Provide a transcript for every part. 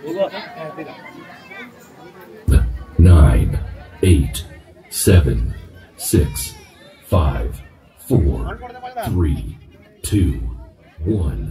9, 8, 7, 6, 5, 4, 3, 2, 1.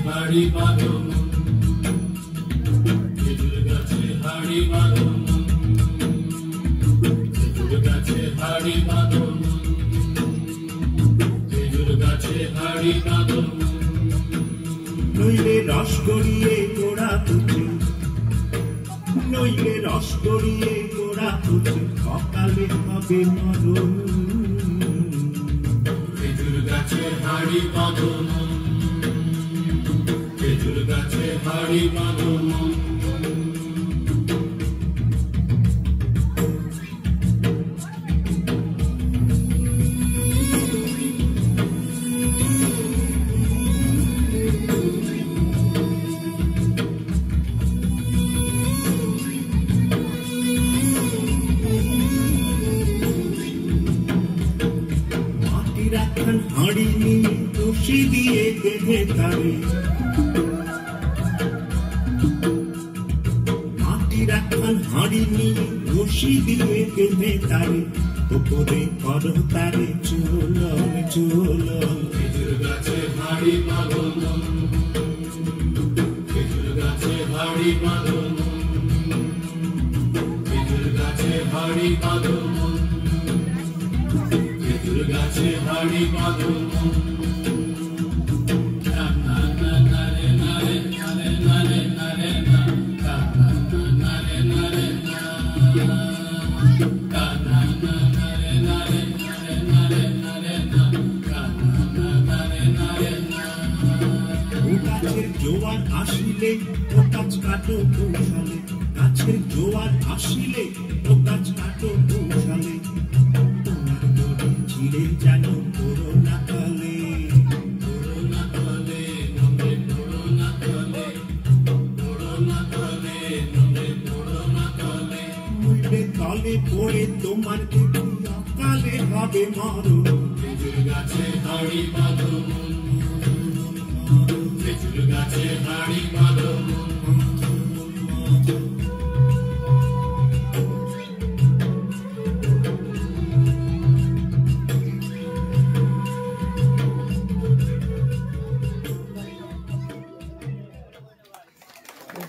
হাড়ি বাঁধন খেজুর গাছে হাড়ি বাঁধন খেজুর গাছে হাড়ি বাঁধন খেজুর গাছে হাড়ি বাঁধন নইলে রস গড়িয়ে গোড়া তুলে নইলে রস গড়িয়ে গোড়া তুলে সকালে হবে মরণ খেজুর গাছে হাড়ি বাঁধন খেজুর গাছে হাড়ি বাঁধন মাটির একখান হাঁড়ি নিয়ে রশি দিয়ে বেঁধে তারে একখান হাঁড়ি নিয়ে রশি দিয়ে বেঁধে তারে ওপরে করো তারে চলন চলন খেজুর গাছে হাড়ি বাঁধন খেজুর গাছে হাড়ি বাঁধন খেজুর গাছে হাড়ি বাঁধন খেজুর গাছে হাড়ি বাঁধন গাছের জোয়ার আসিলে ও গাছ কাটো কৌশলে গাছের জোয়ার আসিলে ও গাছ কাটো কৌশলে তোমার দড়ি ছিঁড়ে যেন করোনা কালে করোনা কালে নমে করোনা কালে করোনা কালে নমে করোনা কালে মুড়ে তলে পড়ে তোমার দেখি অকালে হবে মরণ খেজুর গাছে হাড়ি বাঁধন খেজুর গাছে হাড়ি বাঁধন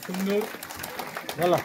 সুন্দর ভালো।